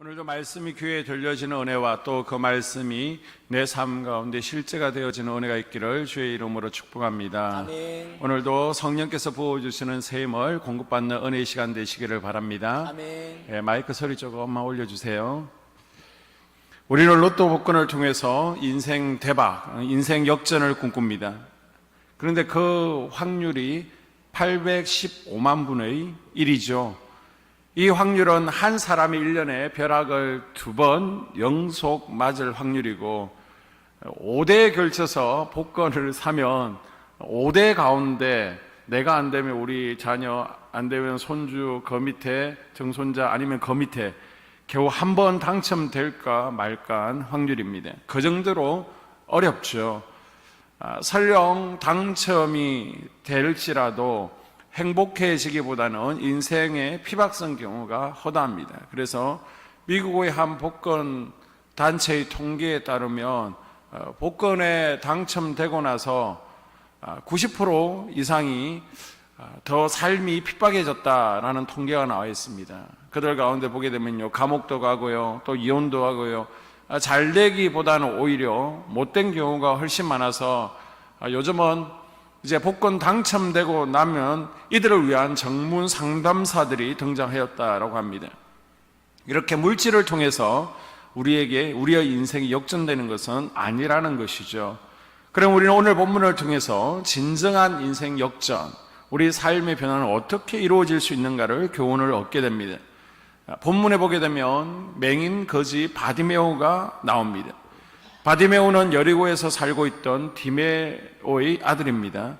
오늘도 말씀이 귀에 들려지는 은혜와 또 그 말씀이 내 삶 가운데 실제가 되어지는 은혜가 있기를 주의 이름으로 축복합니다. 아멘. 오늘도 성령께서 부어주시는 새 힘을 공급받는 은혜의 시간 되시기를 바랍니다. 아멘. 마이크 소리 조금만 올려주세요. 우리는 로또 복권을 통해서 인생 대박, 인생 역전을 꿈꿉니다. 그런데 그 확률이 815만 분의 1이죠. 이 확률은 한 사람이 1년에 벼락을 2번 연속 맞을 확률이고 5대에 걸쳐서 복권을 사면 5대 가운데 내가 안 되면 우리 자녀, 안 되면 손주, 그 밑에 정손자 아니면 그 밑에 겨우 한 번 당첨될까 말까한 확률입니다. 그 정도로 어렵죠. 설령 당첨이 될지라도 행복해지기보다는 인생의 피박성 경우가 허다합니다. 그래서 미국의 한 복권 단체의 통계에 따르면 복권에 당첨되고 나서 90% 이상이 더 삶이 핍박해졌다라는 통계가 나와 있습니다. 그들 가운데 보게 되면요, 감옥도 가고요, 또 이혼도 하고요, 잘 되기보다는 오히려 못된 경우가 훨씬 많아서 요즘은 이제 복권 당첨되고 나면 이들을 위한 전문 상담사들이 등장하였다라고 합니다. 이렇게 물질을 통해서 우리의 인생이 역전되는 것은 아니라는 것이죠. 그럼 우리는 오늘 본문을 통해서 진정한 인생 역전, 우리 삶의 변화는 어떻게 이루어질 수 있는가를 교훈을 얻게 됩니다. 본문에 보게 되면 맹인 거지 바디메오가 나옵니다. 바디메오는 여리고에서 살고 있던 디메오의 아들입니다.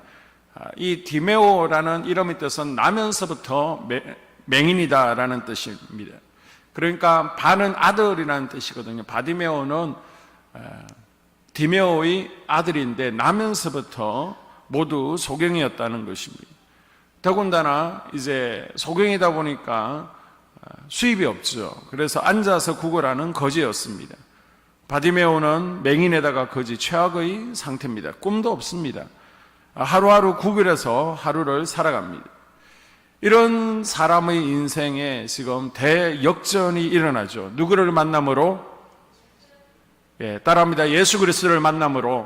이 디메오라는 이름의 뜻은 나면서부터 맹인이다라는 뜻입니다. 그러니까 바는 아들이라는 뜻이거든요. 바디메오는 디메오의 아들인데 나면서부터 모두 소경이었다는 것입니다. 더군다나 이제 소경이다 보니까 수입이 없죠. 그래서 앉아서 구걸하는 거지였습니다. 바디메오는 맹인에다가 거지 최악의 상태입니다. 꿈도 없습니다. 하루하루 구걸해서 하루를 살아갑니다. 이런 사람의 인생에 지금 대역전이 일어나죠. 누구를 만남으로? 따라합니다. 예수 그리스도를 만남으로.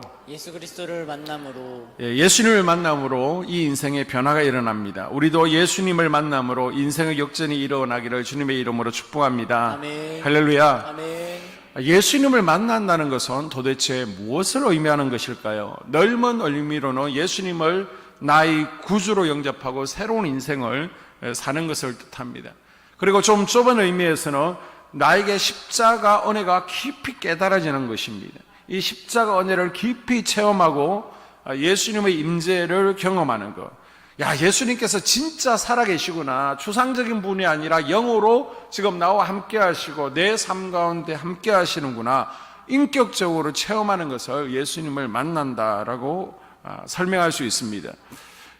예수님을 만남으로 이 인생의 변화가 일어납니다. 우리도 예수님을 만남으로 인생의 역전이 일어나기를 주님의 이름으로 축복합니다. 아멘. 할렐루야. 아멘. 예수님을 만난다는 것은 도대체 무엇을 의미하는 것일까요? 넓은 의미로는 예수님을 나의 구주로 영접하고 새로운 인생을 사는 것을 뜻합니다. 그리고 좀 좁은 의미에서는 나에게 십자가 은혜가 깊이 깨달아지는 것입니다. 이 십자가 은혜를 깊이 체험하고 예수님의 임재를 경험하는 것. 야, 예수님께서 진짜 살아계시구나. 추상적인 분이 아니라 영으로 지금 나와 함께 하시고 내 삶 가운데 함께 하시는구나. 인격적으로 체험하는 것을 예수님을 만난다라고 설명할 수 있습니다.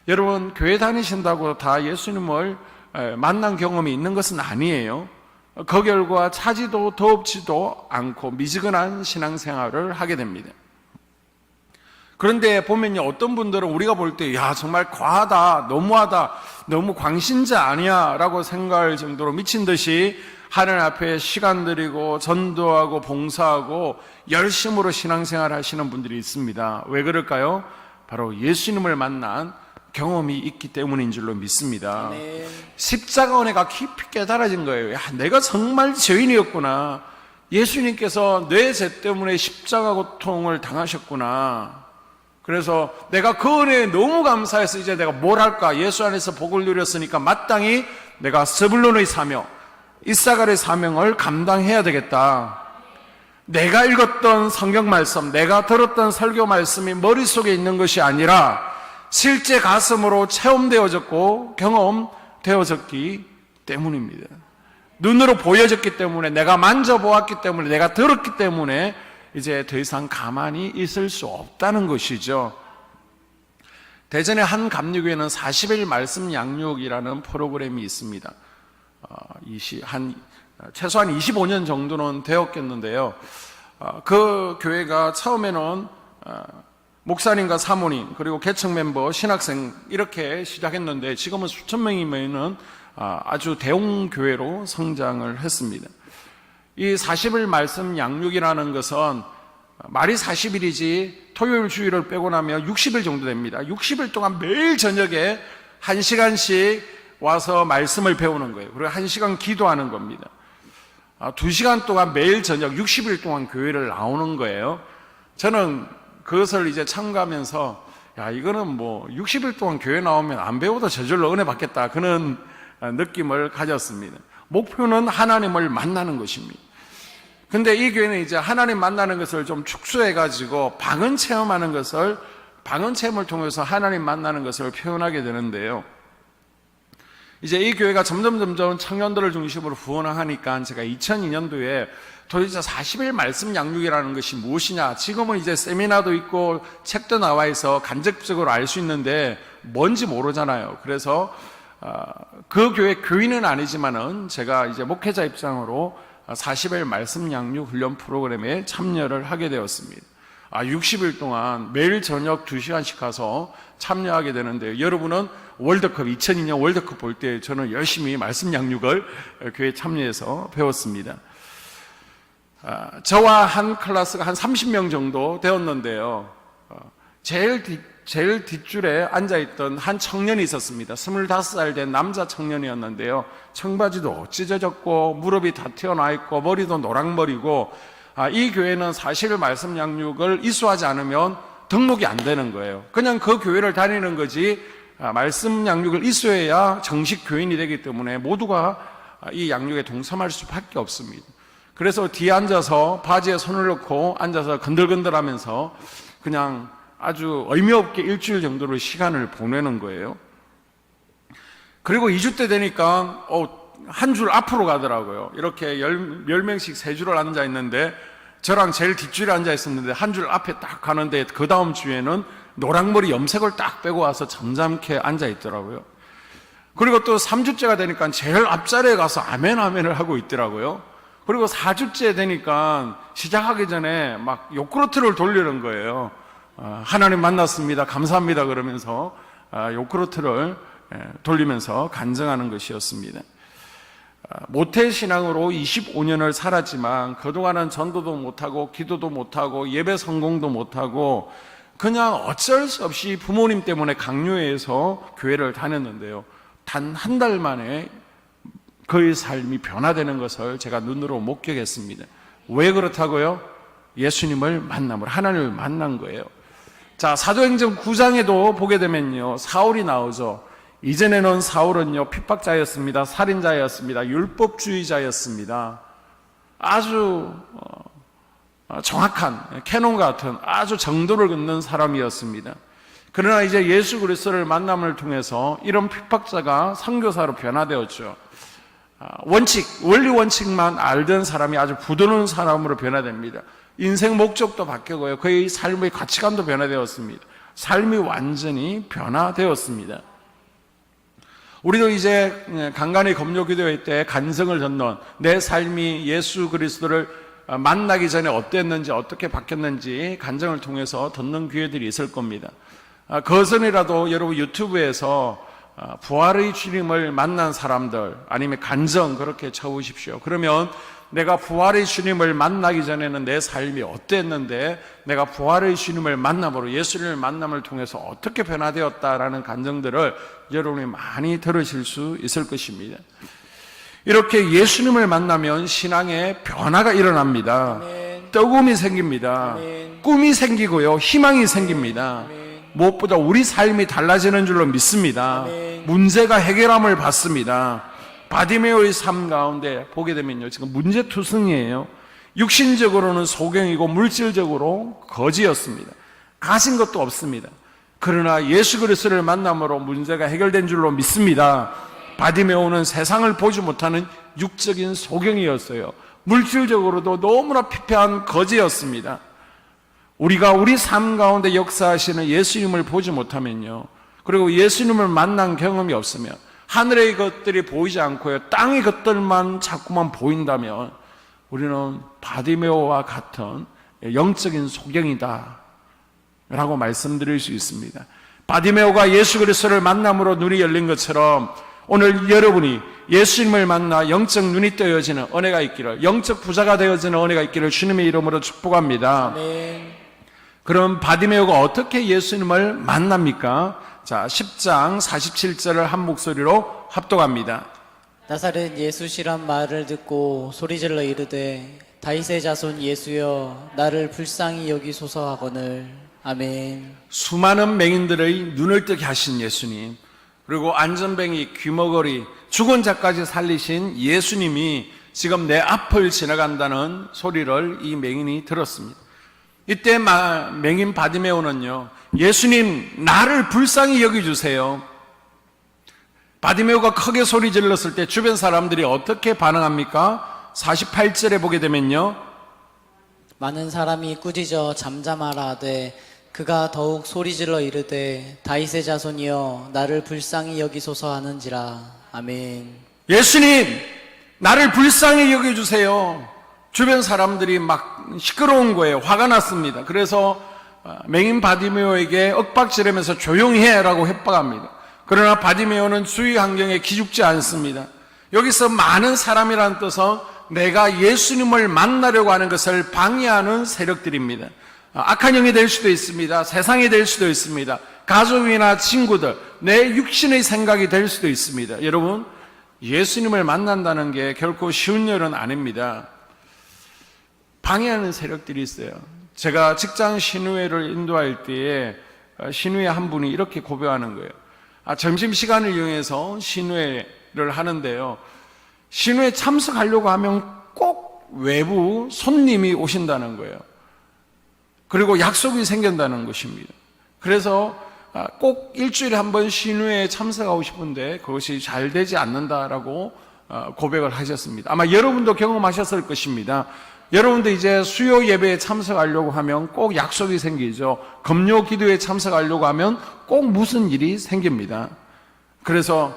여러분, 교회 다니신다고 다 예수님을 만난 경험이 있는 것은 아니에요. 그 결과 차지도 더웁지도 않고 미지근한 신앙생활을 하게 됩니다. 그런데 보면요, 어떤 분들은 우리가 볼 때 야, 정말 과하다, 너무하다, 너무 광신자 아니야 라고 생각할 정도로 미친 듯이 하나님 앞에 시간 들이고 전도하고 봉사하고 열심으로 신앙생활 하시는 분들이 있습니다. 왜 그럴까요? 바로 예수님을 만난 경험이 있기 때문인 줄로 믿습니다. 아멘. 십자가 은혜가 깊이 깨달아진 거예요. 야, 내가 정말 죄인이었구나. 예수님께서 내 죄 때문에 십자가 고통을 당하셨구나. 그래서 내가 그 은혜에 너무 감사해서 이제 내가 뭘 할까? 예수 안에서 복을 누렸으니까 마땅히 내가 스불론의 사명, 이사갈의 사명을 감당해야 되겠다. 내가 읽었던 성경 말씀, 내가 들었던 설교 말씀이 머릿속에 있는 것이 아니라 실제 가슴으로 체험되어졌고 경험되어졌기 때문입니다. 눈으로 보여졌기 때문에, 내가 만져보았기 때문에, 내가 들었기 때문에 이제 더 이상 가만히 있을 수 없다는 것이죠. 대전의 한 감리교회는 40일 말씀 양육이라는 프로그램이 있습니다. 최소한 25년 정도는 되었겠는데요. 그 교회가 처음에는 목사님과 사모님, 그리고 개척 멤버, 신학생 이렇게 시작했는데 지금은 수천 명이면 아주 대형 교회로 성장을 했습니다. 이 40일 말씀 양육이라는 것은 말이 40일이지 토요일 주일을 빼고 나면 60일 정도 됩니다. 60일 동안 매일 저녁에 1시간씩 와서 말씀을 배우는 거예요. 그리고 1시간 기도하는 겁니다. 2시간 동안 매일 저녁 60일 동안 교회를 나오는 거예요. 저는 그것을 이제 참가하면서 이거는 뭐 60일 동안 교회 나오면 안 배워도 저절로 은혜 받겠다, 그런 느낌을 가졌습니다. 목표는 하나님을 만나는 것입니다. 근데 이 교회는 이제 하나님 만나는 것을 좀 축소해가지고 방언 체험을 통해서 하나님 만나는 것을 표현하게 되는데요. 이제 이 교회가 점점 청년들을 중심으로 부흥하니까 제가 2002년도에 도대체 40일 말씀 양육이라는 것이 무엇이냐, 지금은 이제 세미나도 있고 책도 나와 있어 간접적으로 알 수 있는데 뭔지 모르잖아요. 그래서 그 교회 교인은 아니지만은 제가 이제 목회자 입장으로 40일 말씀 양육 훈련 프로그램에 참여를 하게 되었습니다. 60일 동안 매일 저녁 2시간씩 가서 참여하게 되는데요. 여러분은 2002년 월드컵 볼 때 저는 열심히 말씀 양육을 교회에 참여해서 배웠습니다. 저와 한 클래스가 한 30명 정도 되었는데요. 제일 뒷줄에 앉아있던 한 청년이 있었습니다. 25살 된 남자 청년이었는데요. 청바지도 찢어졌고 무릎이 다 튀어나와 있고 머리도 노랑머리고, 이 교회는 사실 말씀 양육을 이수하지 않으면 등록이 안 되는 거예요. 그냥 그 교회를 다니는 거지 말씀 양육을 이수해야 정식 교인이 되기 때문에 모두가 이 양육에 동참할 수밖에 없습니다. 그래서 뒤에 앉아서 바지에 손을 넣고 앉아서 건들건들하면서 그냥 아주 의미 없게 일주일 정도로 시간을 보내는 거예요. 그리고 2주 때 되니까 한 줄 앞으로 가더라고요. 이렇게 10명씩 3줄을 앉아 있는데 저랑 제일 뒷줄에 앉아 있었는데 한 줄 앞에 딱 가는데 그 다음 주에는 노랑머리 염색을 딱 빼고 와서 잠잠케 앉아 있더라고요. 그리고 또 3주째가 되니까 제일 앞자리에 가서 아멘 아멘을 하고 있더라고요. 그리고 4주째 되니까 시작하기 전에 막 요크루트를 돌리는 거예요. 하나님 만났습니다, 감사합니다 그러면서 요크루트를 돌리면서 간증하는 것이었습니다. 모태신앙으로 25년을 살았지만 그동안은 전도도 못하고 기도도 못하고 예배 성공도 못하고 그냥 어쩔 수 없이 부모님 때문에 강요해서 교회를 다녔는데요. 단 한 달 만에 그의 삶이 변화되는 것을 제가 눈으로 목격했습니다. 왜 그렇다고요? 예수님을 만남으로 하나님을 만난 거예요. 자, 사도행전 9장에도 보게 되면요, 사울이 나오죠. 이전에는 사울은요 핍박자였습니다, 살인자였습니다, 율법주의자였습니다. 아주 정확한 캐논 같은 아주 정도를 긋는 사람이었습니다. 그러나 이제 예수 그리스도를 만남을 통해서 이런 핍박자가 선교사로 변화되었죠. 원리 원칙만 알던 사람이 아주 부드러운 사람으로 변화됩니다. 인생 목적도 바뀌고요, 그의 삶의 가치관도 변화되었습니다. 삶이 완전히 변화되었습니다. 우리도 이제 간간히 검요 기도회 때 간증을 듣는, 내 삶이 예수 그리스도를 만나기 전에 어땠는지 어떻게 바뀌었는지 간증을 통해서 듣는 기회들이 있을 겁니다. 그것은이라도 여러분 유튜브에서 부활의 주님을 만난 사람들 아니면 간증 그렇게 쳐보십시오. 그러면 내가 부활의 주님을 만나기 전에는 내 삶이 어땠는데 내가 부활의 주님을 만남으로 예수님을 만남을 통해서 어떻게 변화되었다라는 간증들을 여러분이 많이 들으실 수 있을 것입니다. 이렇게 예수님을 만나면 신앙에 변화가 일어납니다. 아멘. 뜨거움이 생깁니다. 아멘. 꿈이 생기고요, 희망이 생깁니다. 아멘. 무엇보다 우리 삶이 달라지는 줄로 믿습니다. 아멘. 문제가 해결함을 받습니다. 바디메오의 삶 가운데 보게 되면요, 지금 문제투성이에요. 육신적으로는 소경이고 물질적으로 거지였습니다. 가진 것도 없습니다. 그러나 예수 그리스도를 만남으로 문제가 해결된 줄로 믿습니다. 바디메오는 세상을 보지 못하는 육적인 소경이었어요. 물질적으로도 너무나 피폐한 거지였습니다. 우리가 우리 삶 가운데 역사하시는 예수님을 보지 못하면요, 그리고 예수님을 만난 경험이 없으면, 하늘의 것들이 보이지 않고요, 땅의 것들만 자꾸만 보인다면 우리는 바디메오와 같은 영적인 소경이다 라고 말씀드릴 수 있습니다. 바디메오가 예수 그리스도를 만남으로 눈이 열린 것처럼 오늘 여러분이 예수님을 만나 영적 눈이 떠여지는 은혜가 있기를, 영적 부자가 되어지는 은혜가 있기를 주님의 이름으로 축복합니다. 아멘. 그럼 바디메오가 어떻게 예수님을 만납니까? 자, 10장 47절을 한 목소리로 합독합니다. 나사렛 예수시란 말을 듣고 소리질러 이르되 다윗의 자손 예수여 나를 불쌍히 여기소서 하거늘. 아멘. 수많은 맹인들의 눈을 뜨게 하신 예수님, 그리고 안전뱅이, 귀머거리, 죽은 자까지 살리신 예수님이 지금 내 앞을 지나간다는 소리를 이 맹인이 들었습니다. 이때 맹인 바디메오는요, 예수님 나를 불쌍히 여겨주세요. 바디메오가 크게 소리 질렀을 때 주변 사람들이 어떻게 반응합니까? 48절에 보게 되면요, 많은 사람이 꾸짖어 잠잠하라 하되 그가 더욱 소리질러 이르되 다윗의 자손이여 나를 불쌍히 여기소서 하는지라. 아멘. 예수님 나를 불쌍히 여겨주세요. 주변 사람들이 막 시끄러운 거예요. 화가 났습니다. 그래서 맹인 바디메오에게 윽박지르면서 조용히 해라고 협박합니다. 그러나 바디메오는 주위 환경에 기죽지 않습니다. 여기서 많은 사람이라는 뜻은 내가 예수님을 만나려고 하는 것을 방해하는 세력들입니다. 악한 영이 될 수도 있습니다. 세상이 될 수도 있습니다. 가족이나 친구들, 내 육신의 생각이 될 수도 있습니다. 여러분, 예수님을 만난다는 게 결코 쉬운 일은 아닙니다. 방해하는 세력들이 있어요. 제가 직장 신우회를 인도할 때에 신우회 한 분이 이렇게 고백하는 거예요. 점심시간을 이용해서 신우회를 하는데요, 신우회 참석하려고 하면 꼭 외부 손님이 오신다는 거예요. 그리고 약속이 생긴다는 것입니다. 그래서 꼭 일주일에 한 번 신우회에 참석하고 싶은데 그것이 잘 되지 않는다라고 고백을 하셨습니다. 아마 여러분도 경험하셨을 것입니다. 여러분도 이제 수요 예배에 참석하려고 하면 꼭 약속이 생기죠. 금요 기도에 참석하려고 하면 꼭 무슨 일이 생깁니다. 그래서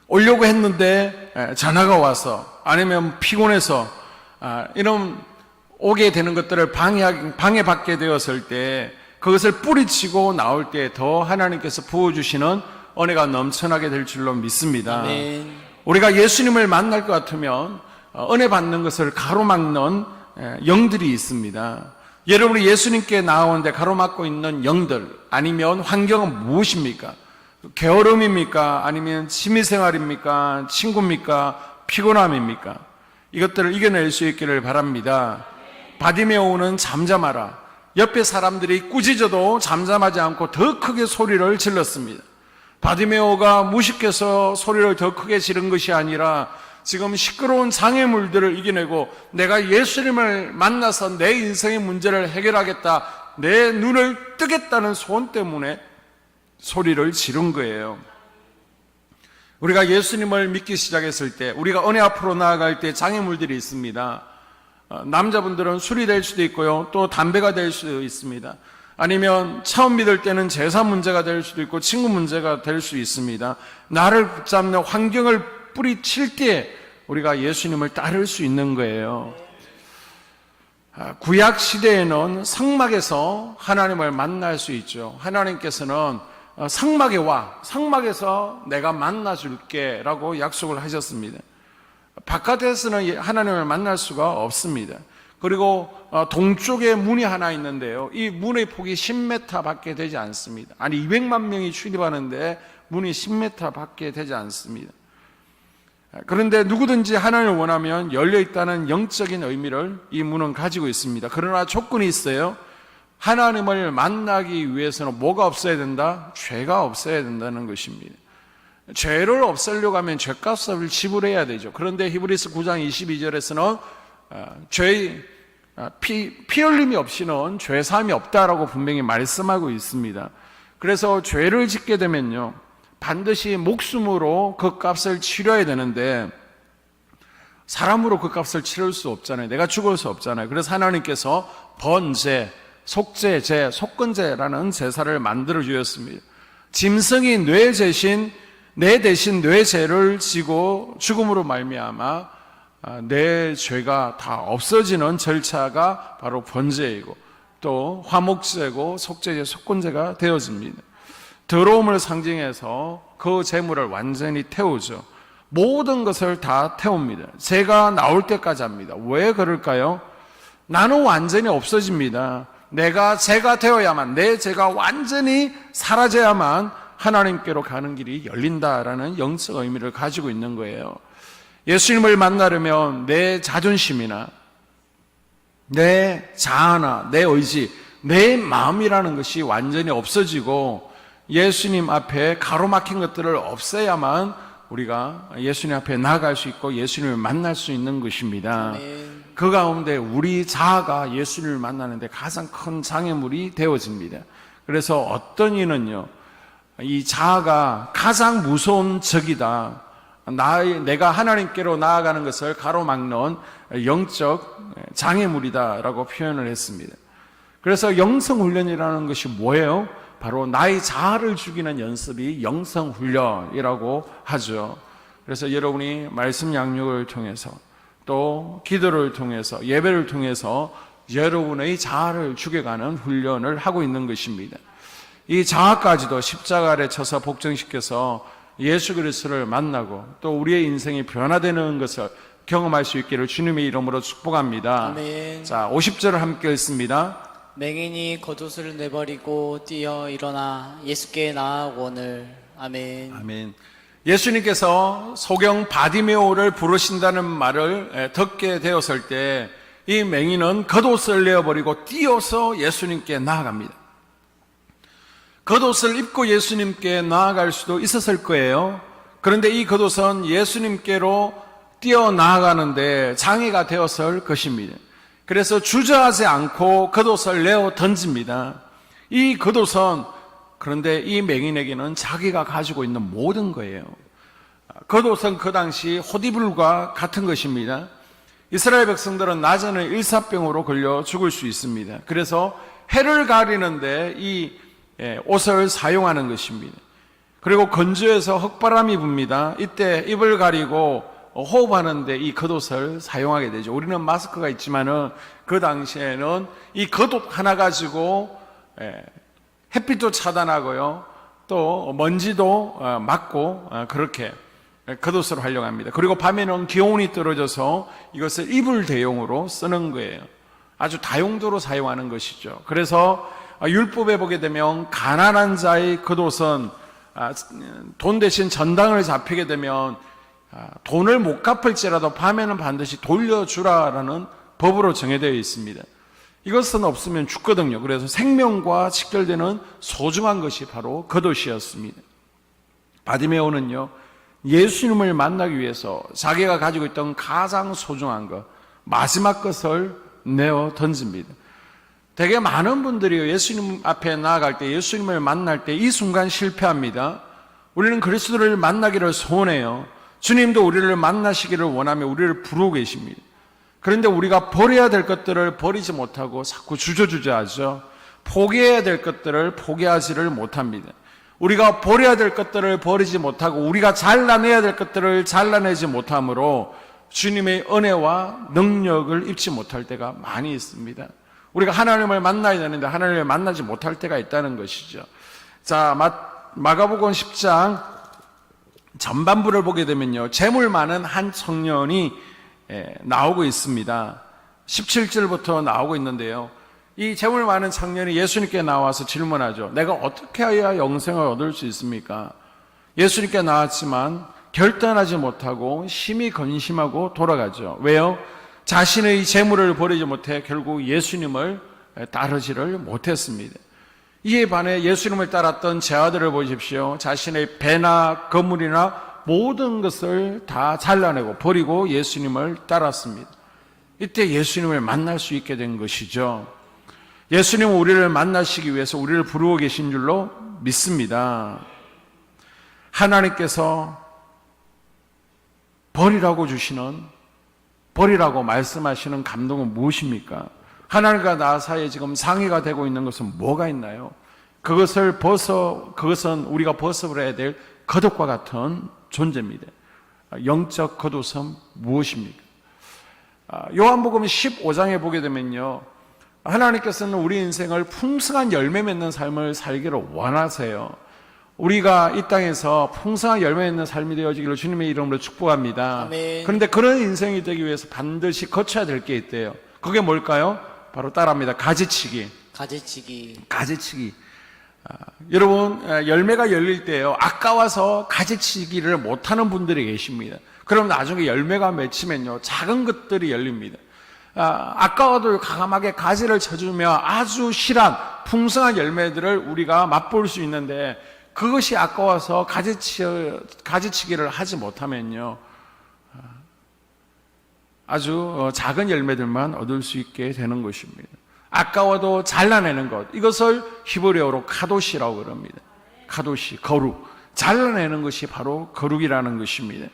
오려고 했는데 전화가 와서, 아니면 피곤해서 이런 오게 되는 것들을 방해받게 되었을 때 그것을 뿌리치고 나올 때 더 하나님께서 부어주시는 은혜가 넘쳐나게 될 줄로 믿습니다. 아멘. 우리가 예수님을 만날 것 같으면 은혜 받는 것을 가로막는 영들이 있습니다. 여러분이 예수님께 나오는데 가로막고 있는 영들, 아니면 환경은 무엇입니까? 게으름입니까? 아니면 취미생활입니까? 친구입니까? 피곤함입니까? 이것들을 이겨낼 수 있기를 바랍니다. 바디메오는 잠잠하라. 옆에 사람들이 꾸짖어도 잠잠하지 않고 더 크게 소리를 질렀습니다. 바디메오가 무식해서 소리를 더 크게 지른 것이 아니라 지금 시끄러운 장애물들을 이겨내고 내가 예수님을 만나서 내 인생의 문제를 해결하겠다, 내 눈을 뜨겠다는 소원 때문에 소리를 지른 거예요. 우리가 예수님을 믿기 시작했을 때, 우리가 은혜 앞으로 나아갈 때 장애물들이 있습니다. 남자분들은 술이 될 수도 있고요, 또 담배가 될 수도 있습니다. 아니면 처음 믿을 때는 제사 문제가 될 수도 있고 친구 문제가 될 수 있습니다. 나를 붙잡는 환경을 뿌리칠 때 우리가 예수님을 따를 수 있는 거예요. 구약 시대에는 성막에서 하나님을 만날 수 있죠. 하나님께서는 성막에 와, 성막에서 내가 만나줄게 라고 약속을 하셨습니다. 바깥에서는 하나님을 만날 수가 없습니다. 그리고 동쪽에 문이 하나 있는데요, 이 문의 폭이 10m 밖에 되지 않습니다. 아니 200만 명이 출입하는데 문이 10m 밖에 되지 않습니다. 그런데 누구든지 하나님을 원하면 열려있다는 영적인 의미를 이 문은 가지고 있습니다. 그러나 조건이 있어요. 하나님을 만나기 위해서는 뭐가 없어야 된다? 죄가 없어야 된다는 것입니다. 죄를 없애려고 하면 죄값을 지불해야 되죠. 그런데 히브리서 9장 22절에서는 피 흘림이 없이는 죄사함이 없다라고 분명히 말씀하고 있습니다. 그래서 죄를 짓게 되면요, 반드시 목숨으로 그 값을 치러야 되는데 사람으로 그 값을 치를 수 없잖아요. 내가 죽을 수 없잖아요. 그래서 하나님께서 번제, 속죄제, 속건제라는 제사를 만들어 주셨습니다. 짐승이 내 대신 뇌 죄를 지고 죽음으로 말미암아 내 죄가 다 없어지는 절차가 바로 번제이고 또 화목제고 속죄제, 속건제가 되어집니다. 더러움을 상징해서 그 재물을 완전히 태우죠. 모든 것을 다 태웁니다. 죄가 나올 때까지 합니다. 왜 그럴까요? 나는 완전히 없어집니다. 내가 죄가 되어야만, 내 죄가 완전히 사라져야만 하나님께로 가는 길이 열린다라는 영적 의미를 가지고 있는 거예요. 예수님을 만나려면 내 자존심이나 내 자아나 내 의지, 내 마음이라는 것이 완전히 없어지고 예수님 앞에 가로막힌 것들을 없애야만 우리가 예수님 앞에 나아갈 수 있고 예수님을 만날 수 있는 것입니다. 아멘. 그 가운데 우리 자아가 예수님을 만나는데 가장 큰 장애물이 되어집니다. 그래서 어떤 이는요, 이 자아가 가장 무서운 적이다. 내가 하나님께로 나아가는 것을 가로막는 영적 장애물이다라고 표현을 했습니다. 그래서 영성훈련이라는 것이 뭐예요? 바로 나의 자아를 죽이는 연습이 영성훈련이라고 하죠. 그래서 여러분이 말씀 양육을 통해서 또 기도를 통해서 예배를 통해서 여러분의 자아를 죽여가는 훈련을 하고 있는 것입니다. 이 자아까지도 십자가 아래 쳐서 복종시켜서 예수 그리스도를 만나고 또 우리의 인생이 변화되는 것을 경험할 수 있기를 주님의 이름으로 축복합니다. 아멘. 자, 50절을 함께 읽습니다. 맹인이 겉옷을 내버리고 뛰어 일어나 예수께 나아오거늘. 아멘. 아멘. 예수님께서 소경 바디메오를 부르신다는 말을 듣게 되었을 때 이 맹인은 겉옷을 내어버리고 뛰어서 예수님께 나아갑니다. 겉옷을 입고 예수님께 나아갈 수도 있었을 거예요. 그런데 이 겉옷은 예수님께로 뛰어 나아가는데 장애가 되었을 것입니다. 그래서 주저하지 않고 겉옷을 내어 던집니다. 이 겉옷은 그런데 이 맹인에게는 자기가 가지고 있는 모든 거예요. 겉옷은 그 당시 호디불과 같은 것입니다. 이스라엘 백성들은 낮에는 일사병으로 걸려 죽을 수 있습니다. 그래서 해를 가리는데 이 옷을 사용하는 것입니다. 그리고 건조해서 흙바람이 붑니다. 이때 입을 가리고 호흡하는데 이 겉옷을 사용하게 되죠. 우리는 마스크가 있지만은 그 당시에는 이 겉옷 하나 가지고 햇빛도 차단하고요, 또 먼지도 막고 그렇게 겉옷으로 활용합니다. 그리고 밤에는 기온이 떨어져서 이것을 이불 대용으로 쓰는 거예요. 아주 다용도로 사용하는 것이죠. 그래서 율법에 보게 되면 가난한 자의 겉옷은 돈 대신 전당을 잡히게 되면 돈을 못 갚을지라도 밤에는 반드시 돌려주라라는 법으로 정해되어 있습니다. 이것은 없으면 죽거든요. 그래서 생명과 직결되는 소중한 것이 바로 겉옷이었습니다. 바디메오는요, 예수님을 만나기 위해서 자기가 가지고 있던 가장 소중한 것, 마지막 것을 내어 던집니다. 되게 많은 분들이 예수님 앞에 나아갈 때, 예수님을 만날 때 이 순간 실패합니다. 우리는 그리스도를 만나기를 소원해요. 주님도 우리를 만나시기를 원하며 우리를 부르고 계십니다. 그런데 우리가 버려야 될 것들을 버리지 못하고 자꾸 주저주저하죠. 포기해야 될 것들을 포기하지를 못합니다. 우리가 버려야 될 것들을 버리지 못하고 우리가 잘라내야 될 것들을 잘라내지 못함으로 주님의 은혜와 능력을 입지 못할 때가 많이 있습니다. 우리가 하나님을 만나야 되는데 하나님을 만나지 못할 때가 있다는 것이죠. 자, 마가복음 10장 전반부를 보게 되면요, 재물 많은 한 청년이 나오고 있습니다. 17절부터 나오고 있는데요, 이 재물 많은 청년이 예수님께 나와서 질문하죠. 내가 어떻게 해야 영생을 얻을 수 있습니까? 예수님께 나왔지만 결단하지 못하고 심히 근심하고 돌아가죠. 왜요? 자신의 재물을 버리지 못해 결국 예수님을 따르지를 못했습니다. 이에 반해 예수님을 따랐던 제자들을 보십시오. 자신의 배나 건물이나 모든 것을 다 잘라내고 버리고 예수님을 따랐습니다. 이때 예수님을 만날 수 있게 된 것이죠. 예수님은 우리를 만나시기 위해서 우리를 부르고 계신 줄로 믿습니다. 하나님께서 버리라고 말씀하시는 감동은 무엇입니까? 하나님과 나 사이에 지금 상해가 되고 있는 것은 뭐가 있나요? 그것은 우리가 벗어버려야 될 겉옷과 같은 존재입니다. 영적 겉옷은 무엇입니까? 요한복음 15장에 보게 되면요, 하나님께서는 우리 인생을 풍성한 열매 맺는 삶을 살기를 원하세요. 우리가 이 땅에서 풍성한 열매 있는 삶이 되어지기를 주님의 이름으로 축복합니다. 아멘. 그런데 그런 인생이 되기 위해서 반드시 거쳐야 될 게 있대요. 그게 뭘까요? 바로 따라합니다. 가지치기. 가지치기. 여러분, 열매가 열릴 때요, 아까워서 가지치기를 못하는 분들이 계십니다. 그럼 나중에 열매가 맺히면요, 작은 것들이 열립니다. 아까워도 가감하게 가지를 쳐주며 아주 실한 풍성한 열매들을 우리가 맛볼 수 있는데, 그것이 아까워서 가지치기를 하지 못하면요, 아주 작은 열매들만 얻을 수 있게 되는 것입니다. 아까워도 잘라내는 것, 이것을 히브리어로 카도시라고 그럽니다. 카도시, 거룩. 잘라내는 것이 바로 거룩이라는 것입니다.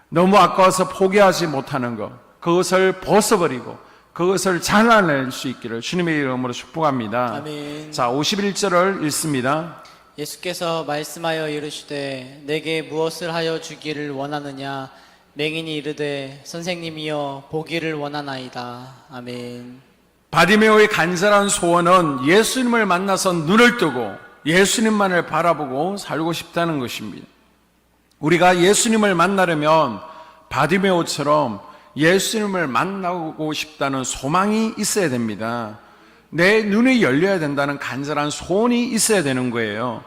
너무 아까워서 포기하지 못하는 것, 그것을 벗어버리고 그것을 잘라낼 수 있기를 주님의 이름으로 축복합니다. 아멘. 자, 51절을 읽습니다. 예수께서 말씀하여 이르시되 내게 무엇을 하여 주기를 원하느냐? 맹인이 이르되 선생님이여 보기를 원하나이다. 아멘. 바디메오의 간절한 소원은 예수님을 만나서 눈을 뜨고 예수님만을 바라보고 살고 싶다는 것입니다. 우리가 예수님을 만나려면 바디메오처럼 예수님을 만나고 싶다는 소망이 있어야 됩니다. 내 눈이 열려야 된다는 간절한 소원이 있어야 되는 거예요.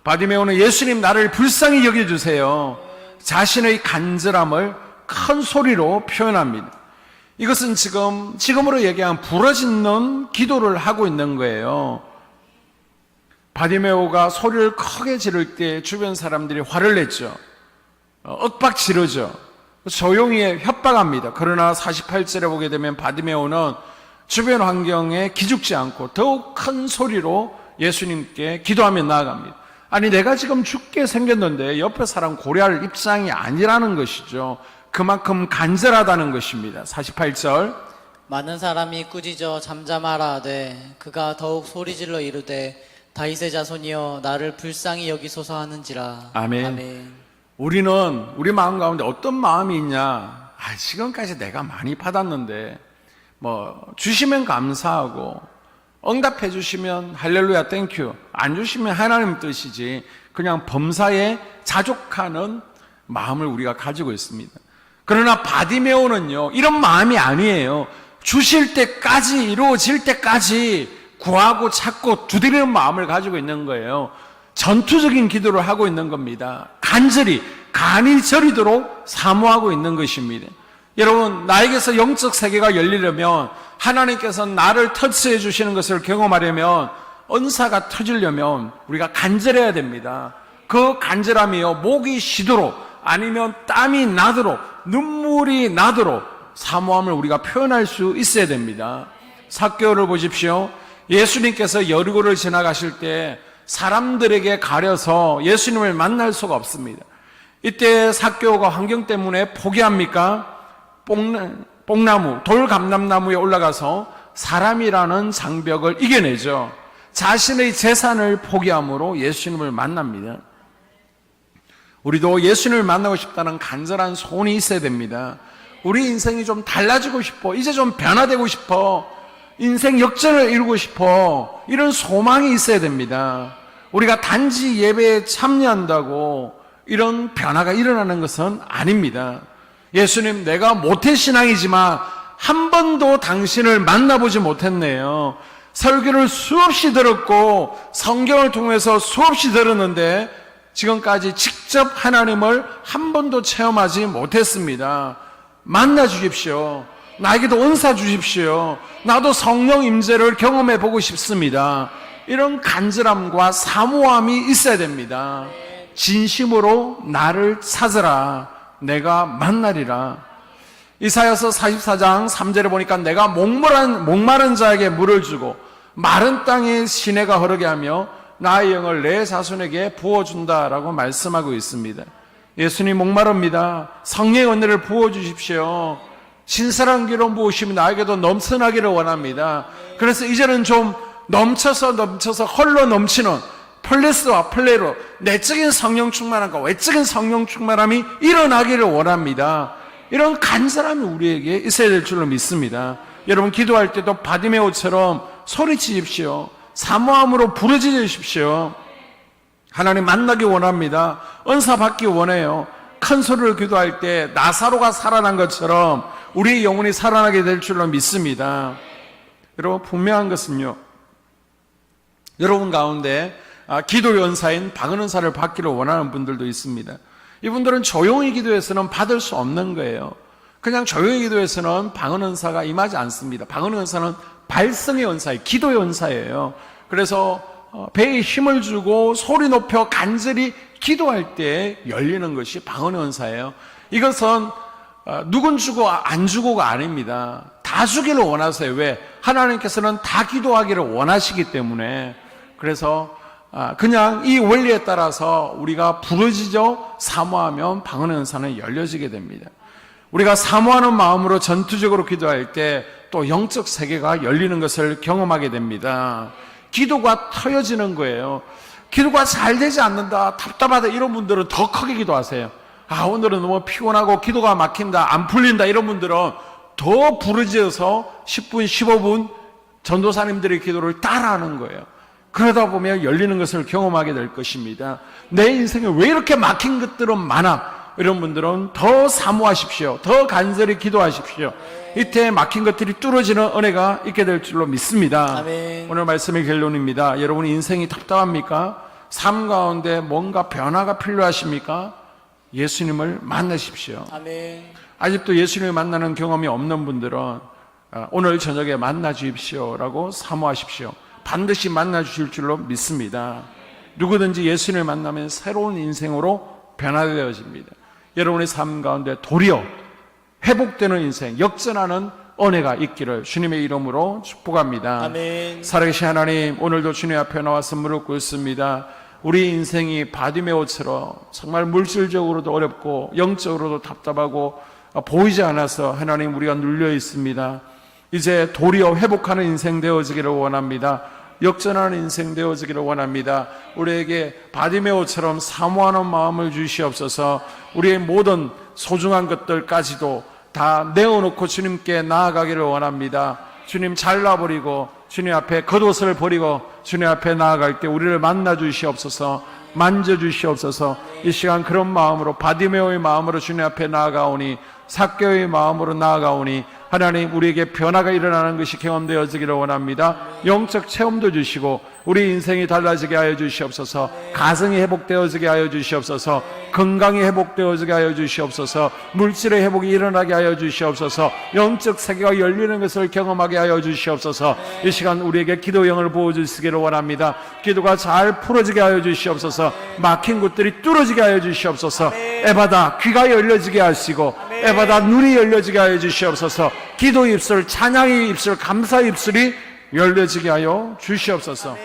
바디메오는 예수님 나를 불쌍히 여겨주세요. 자신의 간절함을 큰 소리로 표현합니다. 이것은 지금으로 얘기하면 부러지는 기도를 하고 있는 거예요. 바디메오가 소리를 크게 지를 때 주변 사람들이 화를 냈죠. 윽박 지르죠. 조용히 협박합니다. 그러나 48절에 보게 되면 바디메오는 주변 환경에 기죽지 않고 더욱 큰 소리로 예수님께 기도하며 나아갑니다. 아니, 내가 지금 죽게 생겼는데 옆에 사람 고려할 입장이 아니라는 것이죠. 그만큼 간절하다는 것입니다. 48절. 많은 사람이 꾸짖어 잠잠하라 하되 그가 더욱 소리질러 이르되 다윗의 자손이여 나를 불쌍히 여기소서 하는지라. 아멘. 우리는 우리 마음 가운데 어떤 마음이 있냐? 지금까지 내가 많이 받았는데 주시면 감사하고 응답해 주시면 할렐루야 땡큐, 안 주시면 하나님 뜻이지, 그냥 범사에 자족하는 마음을 우리가 가지고 있습니다. 그러나 바디메오는요, 이런 마음이 아니에요. 주실 때까지, 이루어질 때까지 구하고 찾고 두드리는 마음을 가지고 있는 거예요. 전투적인 기도를 하고 있는 겁니다. 간절히, 간이 저리도록 사모하고 있는 것입니다. 여러분, 나에게서 영적 세계가 열리려면, 하나님께서 나를 터치해 주시는 것을 경험하려면, 은사가 터지려면 우리가 간절해야 됩니다. 그 간절함이요, 목이 쉬도록, 아니면 땀이 나도록, 눈물이 나도록 사모함을 우리가 표현할 수 있어야 됩니다. 삭개오를 보십시오. 예수님께서 여리고를 지나가실 때 사람들에게 가려서 예수님을 만날 수가 없습니다. 이때 삭개오가 환경 때문에 포기합니까? 뽕나무, 돌감람나무에 올라가서 사람이라는 장벽을 이겨내죠. 자신의 재산을 포기함으로 예수님을 만납니다. 우리도 예수님을 만나고 싶다는 간절한 소원이 있어야 됩니다. 우리 인생이 좀 달라지고 싶어, 이제 좀 변화되고 싶어, 인생 역전을 이루고 싶어, 이런 소망이 있어야 됩니다. 우리가 단지 예배에 참여한다고 이런 변화가 일어나는 것은 아닙니다. 예수님, 내가 모태신앙이지만 한 번도 당신을 만나보지 못했네요. 설교를 수없이 들었고 성경을 통해서 수없이 들었는데 지금까지 직접 하나님을 한 번도 체험하지 못했습니다. 만나 주십시오. 나에게도 은사 주십시오. 나도 성령 임재를 경험해 보고 싶습니다. 이런 간절함과 사모함이 있어야 됩니다. 진심으로 나를 찾으라. 내가 만나리라. 이사야서 44장 3절에 보니까 내가 목마른 자에게 물을 주고 마른 땅에 시내가 흐르게 하며 나의 영을 내 자손에게 부어준다라고 말씀하고 있습니다. 예수님 목마릅니다. 성령의 은혜를 부어주십시오. 신선한 기름 부으시면 나에게도 넘쳐나기를 원합니다. 그래서 이제는 좀 넘쳐서 헐러 넘치는 플레스와 플레로 내적인 성령 충만함과 외적인 성령 충만함이 일어나기를 원합니다. 이런 간절함이 우리에게 있어야 될 줄로 믿습니다. 여러분, 기도할 때도 바디메오처럼 소리치십시오. 사모함으로 부르짖으십시오. 하나님 만나기 원합니다. 은사 받기 원해요. 큰 소리를 기도할 때 나사로가 살아난 것처럼 우리의 영혼이 살아나게 될 줄로 믿습니다. 여러분, 분명한 것은요, 여러분 가운데 기도 연사인 방언 은사를 받기를 원하는 분들도 있습니다. 이분들은 조용히 기도해서는 받을 수 없는 거예요. 그냥 조용히 기도해서는 방언 은사가 임하지 않습니다. 방언 은사는 발성의 은사예요. 기도의 은사예요. 그래서 배에 힘을 주고 소리 높여 간절히 기도할 때 열리는 것이 방언의 은사예요. 이것은 누군 주고 안 주고가 아닙니다. 다 주기를 원하세요. 왜? 하나님께서는 다 기도하기를 원하시기 때문에. 그래서 그냥 이 원리에 따라서 우리가 부르짖어 사모하면 방언의 은사는 열려지게 됩니다. 우리가 사모하는 마음으로 전투적으로 기도할 때 또 영적 세계가 열리는 것을 경험하게 됩니다. 기도가 터여지는 거예요. 기도가 잘 되지 않는다, 답답하다, 이런 분들은 더 크게 기도하세요. 오늘은 너무 피곤하고 기도가 막힌다, 안 풀린다, 이런 분들은 더 부르짖어서 10분, 15분 전도사님들의 기도를 따라하는 거예요. 그러다 보면 열리는 것을 경험하게 될 것입니다. 내 인생에 왜 이렇게 막힌 것들은 많아? 이런 분들은 더 사모하십시오. 더 간절히 기도하십시오. 이때 막힌 것들이 뚫어지는 은혜가 있게 될 줄로 믿습니다. 아멘. 오늘 말씀의 결론입니다. 여러분 인생이 답답합니까? 삶 가운데 뭔가 변화가 필요하십니까? 예수님을 만나십시오. 아멘. 아직도 예수님을 만나는 경험이 없는 분들은 오늘 저녁에 만나 주십시오라고 사모하십시오. 반드시 만나 주실 줄로 믿습니다. 누구든지 예수님을 만나면 새로운 인생으로 변화되어집니다. 여러분의 삶 가운데 도리어 회복되는 인생, 역전하는 은혜가 있기를 주님의 이름으로 축복합니다. 아멘. 살아계신 하나님, 오늘도 주님 앞에 나와서 무릎 꿇습니다. 우리 인생이 바디메오처럼 정말 물질적으로도 어렵고 영적으로도 답답하고 보이지 않아서 하나님 우리가 눌려 있습니다. 이제 도리어 회복하는 인생 되어지기를 원합니다. 역전하는 인생 되어지기를 원합니다. 우리에게 바디메오처럼 사모하는 마음을 주시옵소서. 우리의 모든 소중한 것들까지도 다 내어놓고 주님께 나아가기를 원합니다. 주님 잘라버리고 주님 앞에 겉옷을 버리고 주님 앞에 나아갈 때 우리를 만나 주시옵소서. 만져 주시옵소서. 이 시간 그런 마음으로 바디메오의 마음으로 주님 앞에 나아가오니, 삭개오의 마음으로 나아가오니 하나님 우리에게 변화가 일어나는 것이 경험되어지기를 원합니다. 영적 체험도 주시고 우리 인생이 달라지게 하여 주시옵소서. 가정이 회복되어지게 하여 주시옵소서. 건강이 회복되어지게 하여 주시옵소서. 물질의 회복이 일어나게 하여 주시옵소서. 영적 세계가 열리는 것을 경험하게 하여 주시옵소서. 이 시간 우리에게 기도 영을 부어주시기를 원합니다. 기도가 잘 풀어지게 하여 주시옵소서. 막힌 곳들이 뚫어지게 하여 주시옵소서. 에바다 귀가 열려지게 하시고 에바다 눈이 열려지게 하여 주시옵소서. 기도 입술, 찬양의 입술, 감사 입술이 열려지게 하여 주시옵소서.